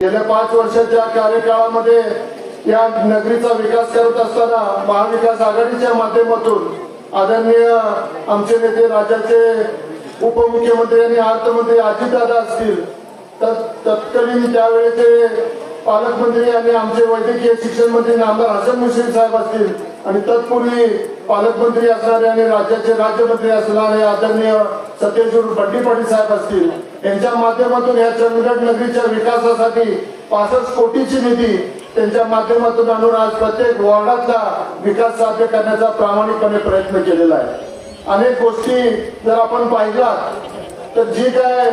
गेल्या 5 वर्षाच्या कार्यकाळामध्ये या नगरीचा विकास करत असताना महाविकास आघाडीच्या माध्यमातून आदरणीय आमचे नेते राज्याचे उपमुख्यमंत्री आणि अर्थमंत्री अजितदादा असतील, तर तत्कालीन त्यावेळेचे पालकमंत्री आणि आमचे वैद्यकीय शिक्षण मंत्री आमदार हसन मुश्रीफ साहेब असतील आणि तत्पूर्वी पालकमंत्री असणारे आणि राज्याचे राज्यमंत्री असणारे आदरणीय सतेज बंटी पाटील साहेब असतील, यांच्या माध्यमातून या चंदगड नगरीच्या विकासासाठी 65 कोटीची निधी त्यांच्या माध्यमातून आणून आज प्रत्येक वॉर्डातला विकास साध्य करण्याचा प्रामाणिकपणे प्रयत्न केलेला आहे। अनेक गोष्टी जर आपण पाहिलात तर जी काय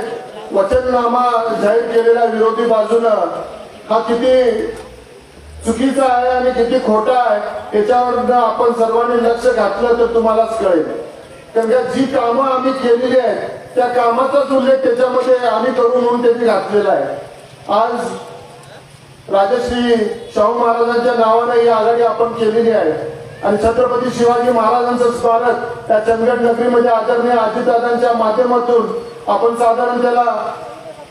वचननामा जाहीर केलेला विरोधी बाजूनं हा किती चुकीचा आहे आणि किती खोटा आहे याच्यावर आपण सर्वांनी लक्ष घातलं तर तुम्हालाच कळेल। कारण का जी कामं आम्ही केलेली आहेत त्या कामाचाच उल्लेख त्याच्यामध्ये आम्ही करू म्हणून त्यांनी घातलेला आहे। आज राजश्री शाहू महाराजांच्या नावाने ही आघाडी आपण केलेली आहे आणि छत्रपती शिवाजी महाराजांचं स्मारक त्या चंदगड नगरीमध्ये आदरणीय अजितदादांच्या माध्यमातून आपण साधारण त्याला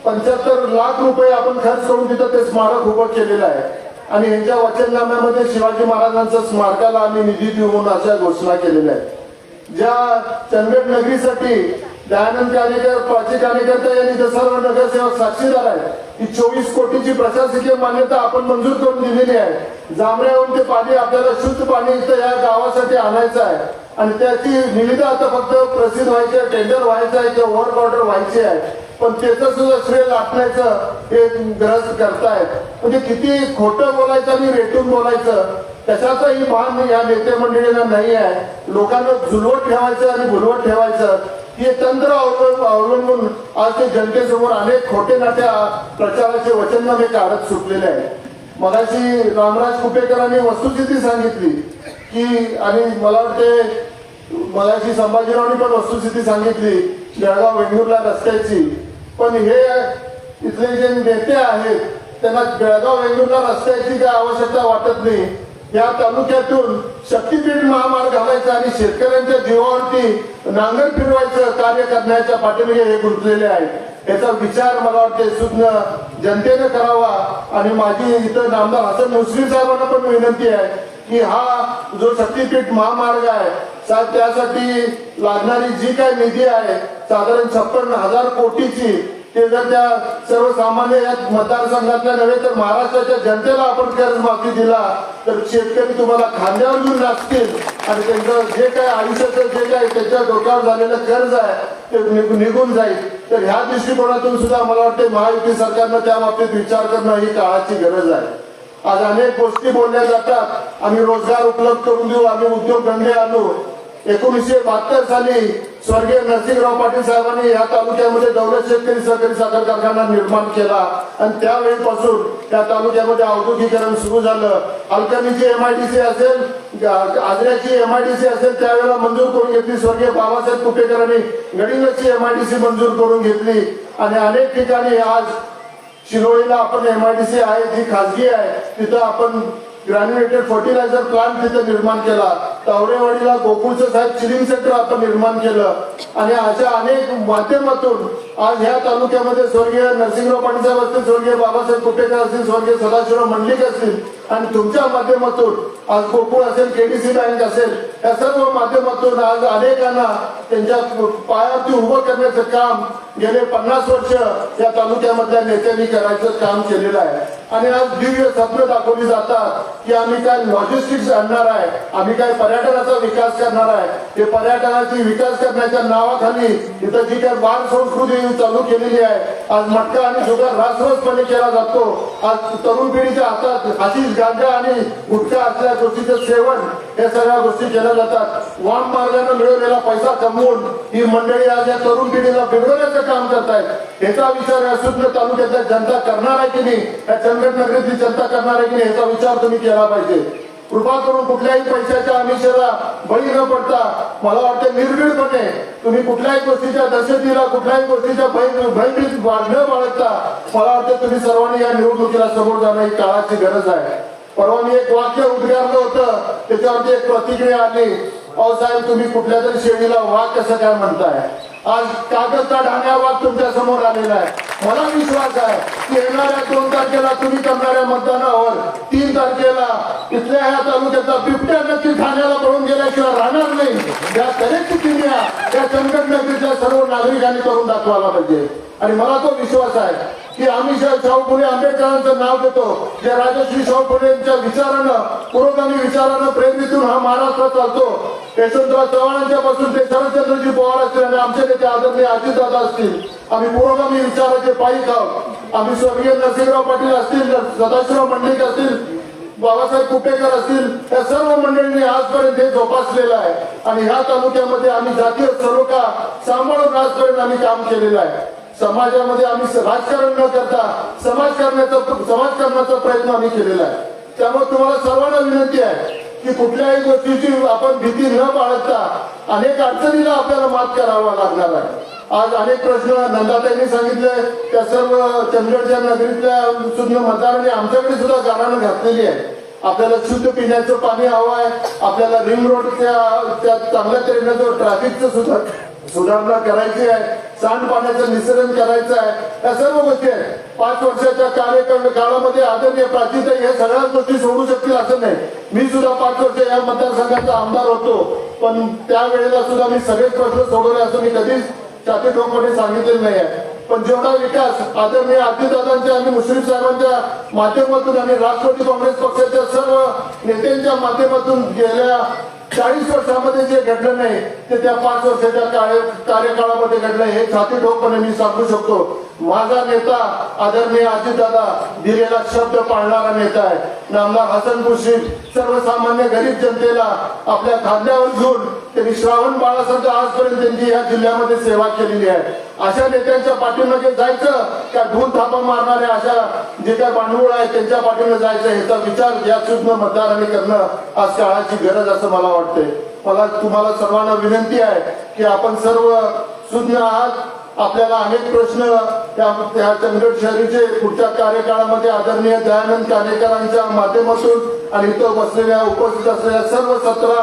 75 लाख रुपये आपण खर्च करून तिथं ते स्मारक उभं केलेलं आहे आणि यांच्या वचननाम्यामध्ये शिवाजी महाराजांच्या स्मारकाला आम्ही निधी देऊ म्हणून अशा घोषणा केलेल्या आहेत। ज्या चंदगड नगरीसाठी दयानंद कानेकर प्राची कानेकर यांनी सर्व नगरसेवक साक्षीदार आहेत, ही 24 कोटीची प्रशासकीय मान्यता आपण मंजूर करून दिलेली आहे। जांभळ्याहून ते पाणी आपल्याला शुद्ध पाणी इथं या गावासाठी आणायचं आहे आणि त्याची निविदा आता फक्त प्रसिद्ध व्हायची आहे, टेंडर व्हायचं आहे किंवा वर्क ऑर्डर व्हायची आहे, पण त्याचं सुद्धा श्रेय लाटण्याचं हे गरज करतायत। म्हणजे किती खोटं बोलायचं आणि रेटून बोलायचं त्याच्याचंही भान या नेते मंडळींना नाही आहे। लोकांना झुलवत ठेवायचं आणि भुलवत ठेवायचं हे तंत्र अवलंबून आज ते जनतेसमोर अनेक खोटे नाट्या प्रचाराचे वचननामे काढत सुटलेले आहेत। मगाशी रामराज कुपेकरांनी वस्तुस्थिती सांगितली की आणि मला वाटते मगाशी संभाजीरावांनी पण वस्तुस्थिती सांगितली बेळगाव वेंगुर्ला रस्त्याची, पण हे इथले जे नेते आहेत त्यांना बेळगाव वेंगुर्ला रस्त्याची काय आवश्यकता वाटत नाही। या तालुक्यातून शक्तीपीठ महामार्ग घालायचा आणि शेतकऱ्यांच्या जीवावरती नांगर फिरवायचं कार्य करण्याच्या पाठीमागे हे गुंतलेले आहेत। याचा विचार मला वाटते सुज्ञ जनतेने करावा आणि माझी इथं आमदार हसन मुश्रीफ साहेबांना पण विनंती आहे की हा जो शक्तीपीठ महामार्ग आहे साहेब त्यासाठी लागणारी जी काय निधी आहे साधारण 56,000 कोटीची ते जर त्या सर्वसामान्य या मतदारसंघातल्या नव्हे तर महाराष्ट्राच्या जनतेला आपण कर्ज माफी दिला तर शेतकरी तुम्हाला खांद्यावर घेऊन नाचतील आणि त्यांचं जे काय आयुष्याचं जे काय त्याच्या डोक्यावर झालेलं कर्ज आहे ते निघून जाईल। तर ह्या दृष्टिकोनातून सुद्धा मला वाटते महायुती सरकारनं त्या बाबतीत विचार करणं ही काळाची गरज आहे। आज अनेक गोष्टी बोलल्या जातात, आम्ही रोजगार उपलब्ध करून देऊ, आम्ही उद्योगधंदे आणू। 1972 साली स्वर्गीय नरसिंहराव पाटील साहेबांनी या तालुक्यामध्ये दौलत शेतकरी सहकारी साखर कारखाना निर्माण केला आणि त्यावेळीपासून त्या तालुक्यामध्ये औद्योगिकरण सुरू झालं। अलकमीची MIDC असेल, आजऱ्याची MIDC असेल त्यावेळेला मंजूर करून घेतली, स्वर्गीय बाबासाहेब कुपेकरांनी गडिंगची MIDC मंजूर करून घेतली आणि अनेक ठिकाणी आज शिरोळीला आपण MIDC आहे जी खासगी आहे तिथं आपण ग्रॅन्युलेटेड फर्टिलायझर प्लांट तिथं निर्माण केला, तावरेवाडीला गोकुळचं साहेब चिलिंग सेंटर आपण निर्माण केलं आणि अशा अनेक माध्यमातून आज ह्या तालुक्यामध्ये स्वर्गीय नरसिंहराव पाटील साहेब असतील, स्वर्गीय बाबासाहेब कुपेकर असतील, स्वर्गीय सदाशिवराव मंडलिक असतील आणि तुमच्या माध्यमातून आज गोकुळ असेल, KDC बँक असेल, या सर्व माध्यमातून आज अनेकांना त्यांच्या पायावरती उभं करण्याचं काम गेले 50 वर्ष या तालुक्यामधल्या नेत्यांनी करायचं काम केलेलं आहे आणि आज दिव्य स्वप्न दाखवली जातात की आम्ही काय लॉजिस्टिक्स आणणार आहे, आम्ही काय पर्यटनाचा विकास करणार आहे। ते पर्यटनाची विकास करण्याच्या नावाखाली इथं जी काय बाल संस्कृती चालू केलेली आहे, आज मटका आणि जुगार रासरसपणे केला जातो। आज तरुण पिढीच्या हातात हाशीश, गांजा आणि गुटखा असलेल्या गोष्टीचं सेवन या सगळ्या गोष्टी केल्या जातात। वाम मार्गाने मिळवलेला पैसा कमवून ही मंडळी आज या तरुण पिढीला बिघडवण्याचं काम करतायत। याचा विचार या सुज्ञ तालुक्यातल्या जनता करणार आहे की नाही, या चंदगड नगरीतली जनता करणार आहे की नाही याचा विचार तुम्ही केला पाहिजे। कृपा करून कुठल्याही पैशाच्या आमिषाला बळी न पडता मला वाटतं निर्भीडपणे तुम्ही कुठल्याही गोष्टीच्या दहशतीला कुठल्याही गोष्टीच्या भयभीत न बाळगता मला वाटतं तुम्ही सर्वांनी या निवडणुकीला समोर जाणं ही काळाची गरज आहे। परवा मी एक वाक्य उद्गारलं होतं त्याच्यावरती एक प्रतिक्रिया आली, अहो साहेब तुम्ही कुठल्या तरी शेळीला वाघ कसं काय म्हणताय? आज कागदचा ढाण्यावाद तुमच्या समोर आलेला आहे। मला विश्वास आहे की येणाऱ्या 2 तारखेला तुम्ही करणाऱ्या मतदानावर 3 तारखेला इथल्या ह्या तालुक्याचा बिबट्या नक्की ठाण्याला पळून गेल्याशिवाय राहणार नाही। या तऱ्हेची किमया या चंदगड नगरीच्या सर्व नागरिकांनी करून दाखवायला पाहिजे। आणि मला तो विश्वास आहे की आम्ही शाहू फुले आंबेडकरांचं नाव देतो, जे राजश्री शाहू फुलेंच्या विचारानं पुरोगामी विचारानं प्रेरणेतून हा महाराष्ट्र चालतो। यशवंतराव चव्हाणांच्या पासून ते शरदचंद्रजी पवार असतील आणि आमचे नेते आदरणीय अजितदादा असतील, आम्ही पुरोगामी विचाराचे पायीक आहोत। आम्ही स्वर्गीय नरसिंहराव पाटील असतील, सदाशिवराव मंडलिक असतील, बाबासाहेब कुपेकर असतील, या सर्व मंडळींनी आजपर्यंत हे जोपासलेलं आहे। आणि ह्या तालुक्यामध्ये आम्ही जातीय सलोखा सांभाळून आजपर्यंत आम्ही काम केलेलं आहे। समाजामध्ये आम्ही राजकारण न करता समाजकारणाचा प्रयत्न आम्ही केलेला आहे। त्यामुळे तुम्हाला सर्वांना विनंती आहे की कुठल्याही गोष्टीची आपण भीती न बाळगता अनेक अडचणीला आपल्याला मात करावा लागणार आहे। आज अनेक प्रश्न नंदाताईंनी सांगितले, त्या सर्व चंदगडच्या नगरीतल्या सुद्धा मतदारांनी आमच्याकडे सुद्धा गाराणं घातलेली आहे। आपल्याला शुद्ध पिण्याचं पाणी हवं आहे, आपल्याला रिंग रोडच्या चांगल्या तऱ्हेने जो ट्रॅफिकचं सुधारणा करायची आहे, सांडपाण्याचं निसरण करायचं आहे, या सर्व गोष्टी आहेत। 5 वर्षाच्या काळामध्ये आदरणीय प्राचीताई हे सगळ्याच गोष्टी सोडू शकतील असं नाही। मी सुद्धा 5 वर्ष या मतदारसंघाचा आमदार होतो, पण त्यावेळेला सुद्धा मी सगळेच प्रश्न सोडवले असं मी कधीच छाती ठोकपणे सांगितलेलं नाही आहे। पण जेवढा विकास आदरणीय अजितदादांच्या आणि मुश्रीफ साहेबांच्या माध्यमातून आणि राष्ट्रवादी काँग्रेस पक्षाच्या सर्व नेत्यांच्या माध्यमातून गेल्या 40 वर्षामध्ये जे घडलं नाही ते त्या 5 वर्षाच्या कार्यकाळामध्ये घडलं, हे छाती ठोकपणे मी सांगू शकतो। माझा नेता आदरणीय अजितदादा दिलेला शब्द पाळणारा नेता आहे। नामदार हसन मुश्रीफ सर्वसामान्य गरीब जनतेला आपल्या खांद्यावर घेऊन त्यांनी श्रावण बाळासारखं आजपर्यंत त्यांची या जिल्ह्यामध्ये सेवा केलेली आहे। अशा नेत्यांच्या पाठीमागे जायचं का ढूल थापा मारणाऱ्या अशा जे काय भांडवळ आहे त्यांच्या पाठीमागे जायचं, ह्याचा विचार या सुज्ञ मतदारांनी करणं आज काळाची गरज असं मला वाटतंय। मला तुम्हाला सर्वांना विनंती आहे की आपण सर्व सुज्ञ आहात, आपल्याला अनेक प्रश्न या चंदगड शहरीचे पुढच्या कार्यकाळामध्ये आदरणीय दयानंद कानेकरांच्या माध्यमातून आणि इथं बसलेल्या उपस्थित असलेल्या सर्व 17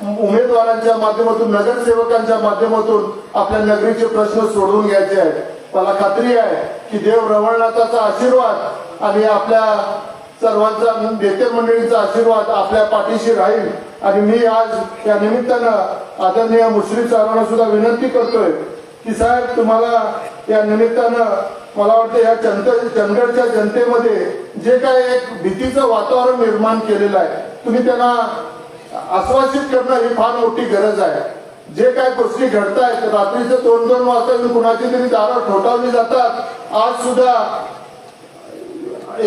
उमेदवारांच्या माध्यमातून, नगरसेवकांच्या माध्यमातून आपल्या नगरीचे प्रश्न सोडवून घ्यायचे आहेत। मला खात्री आहे की देव रवळनाथाचा आशीर्वाद आणि आपल्या सर्वांचा नेते मंडळींचा आशीर्वाद आपल्या पाठीशी राहील। आणि मी आज या निमित्तानं आदरणीय मुश्रीफ साहेबांना सुद्धा विनंती करतोय की साहेब, तुम्हाला या निमित्तानं मला वाटतं या चंदगडच्या जनतेमध्ये जे काय एक भीतीचं वातावरण निर्माण केलेलं आहे, तुम्ही त्यांना आश्वासित करणं ही फार मोठी गरज आहे। जे काय गोष्टी घडतायत, रात्रीचं 2-2 वाजता कुणाची तरी दारं ठोठावली जातात। आज सुद्धा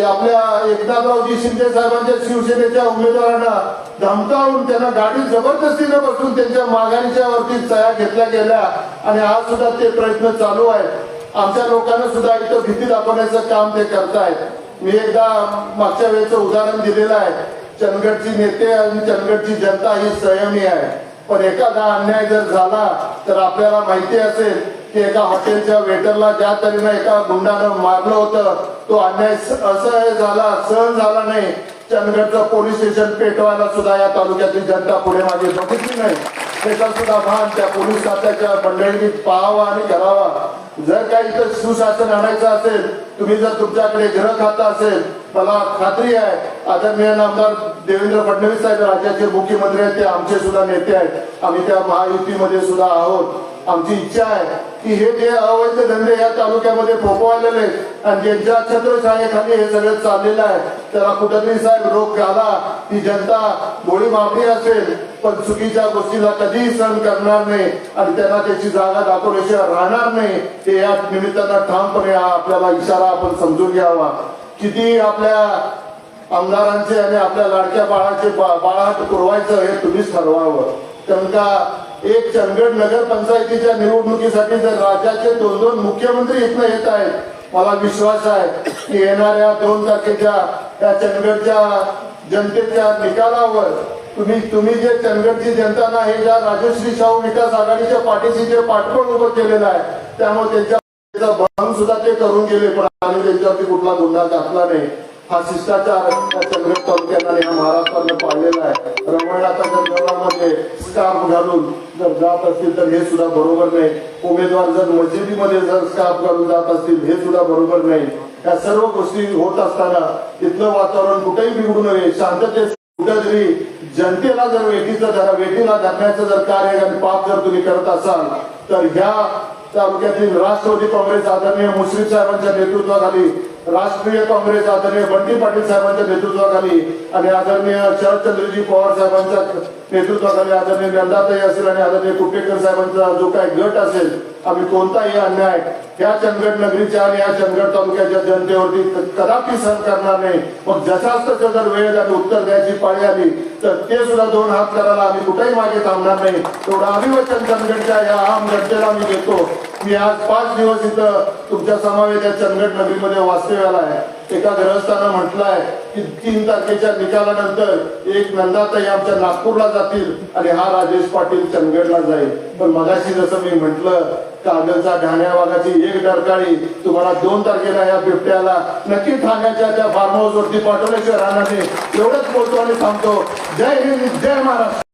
आपल्या एकनाथरावजी शिंदे साहेबांच्या शिवसेनेच्या उमेदवारांना धमकावून त्यांना गाडी जबरदस्तीनं बसून त्यांच्या माघारीच्या वरती सह्या घेतल्या गेल्या आणि आज सुद्धा ते प्रयत्न चालू आहेत। आमच्या लोकांना सुद्धा इथं भीती दाखवण्याचं काम ते करतायत। मी एकदा मागच्या वेळेचं उदाहरण दिलेलं आहे, चंदगडची नेते आणि चंदगडची जनता ही संयमी आहे, पण एखादा अन्याय जर झाला तर आपल्याला माहिती असेल की एका हॉटेलच्या वेटरला ज्या तऱ्हेनं एका गुंडानं मारलं होतं, तो अन्याय असह्य झाला, सहन झाला नाही। चंदगडचं पोलीस स्टेशन पेटवायला सुद्धा या तालुक्यातील जनता पुढे मागे बघितली नाही। त्याचा सुद्धा भान त्या पोलीस खात्याच्या मंडळींनी पाहावा आणि करावा। जर काही इथं सुशासन आणायचं असेल, तुम्ही जर तुमच्याकडे गृह खातं असेल, मला खात्री आहे आदरणीय नामदार देवेंद्र फडणवीस साहेब राज्याचे मुख्यमंत्री आहेत, ते आमचे सुद्धा नेते आहेत, आम्ही त्या महायुतीमध्ये सुद्धा आहोत। आमची इच्छा आहे की हे जे अवैध धंदे या तालुक्यामध्ये फोफावलेले आणि ज्यांच्या छत्रछायेखाली हे सगळं चाललेलं आहे, त्याला कुठेतरी साहेब रोख घाला। ही जनता गोळी मारली असेल पण चुकीच्या गोष्टीला कधीही सहन करणार नाही आणि त्यांना त्याची जागा दाखवल्याशिवाय राहणार नाही। ते या निमित्तानं ठामपणे आपल्याला इशारा आपण समजून घ्यावा। किती आपल्या आमदारांचे आणि आपल्या लाडक्या बाळाचे बाळाहट पुरवायचं हे तुम्हीच ठरवावं। कारण एक चंदगड नगर पंचायतीच्या निवडणुकीसाठी जर राज्याचे 2-2 मुख्यमंत्री इथनं येत आहेत, मला विश्वास आहे की येणाऱ्या 2 तारखेच्या या चंदगडच्या जनतेच्या निकालावर तुम्ही जे चंदगडची जनता ना हे ज्या राजश्री शाहू विकास आघाडीच्या पाठीशी जे पाठबळ उभं केलेलं आहे, त्यामुळे त्यांच्या भंग सुद्धा ते करून गेले, पण आम्ही त्यांच्यावरती कुठला गुन्हा टाकला नाही। हा शिष्टाचार या चंद्रगड तालुक्यात आणि ह्या महाराष्ट्रानं पाळलेला आहे. रमणनाथाच्या देवळामध्ये स्कार्फ घालून जर जात असतील तर हे सुद्धा बरोबर नाही. उमेदवार जर मशिदीमध्ये जर स्कार्फ घालून जात असतील हे सुद्धा बरोबर नाही. या सर्व गोष्टी होत असताना तिथलं वातावरण कुठेही बिघडू नये, शांततेत कुठेतरी जनतेला जर वेठीला धरण्याचं जर कार्य आणि पाप जर तुम्ही करत असाल तर ह्या तालुक्यातील राष्ट्रवादी काँग्रेस आदरणीय मुश्रीफ साहेबांच्या नेतृत्वाखाली, राष्ट्रीय काँग्रेस आदरणीय बंटी पाटील साहेबांच्या नेतृत्वाखाली आणि आदरणीय शरदचंद्रजी पवार साहेबांच्या नेतृत्वाखाली आदरणीय नंदाताई असेल आणि आदरणीय कुट्टेकर साहेबांचा जो काही गट असेल, आम्ही कोणताही अन्याय या चंदगड नगरीच्या आणि या चंदगड तालुक्याच्या जनतेवरती कदापि सहन करणार नाही. मग जसाच तसं जर वेळ आणि उत्तर द्यायची पाळी आली तर ते सुद्धा दोन हात करायला आम्ही कुठेही मागे थांबणार नाही. तेवढं अभिवचन चंदगडच्या या आम जनतेला मी देतो. मी आज 5 दिवस इथं तुमच्या समवेत या चंदगड नगरीमध्ये वास्तव्याला आहे. एका ग्रहस्थानं म्हटलंय की 3 तारखेच्या निकालानंतर एक नंदाताई आमच्या नागपूरला जातील आणि हा राजेश पाटील चंदगडला जाईल. पण मगाशी जसं मी म्हटलं, कागलचा ढाण्या वाघाची एक डरकाळी तुम्हाला 2 तारखेला या बिबट्याला नक्की ठाण्याच्या त्या फार्म हाऊस वरती पाठवल्याशिवाय राहणार नाही. एवढंच बोलतो आणि थांबतो. जय हिंद, जय महाराष्ट्र.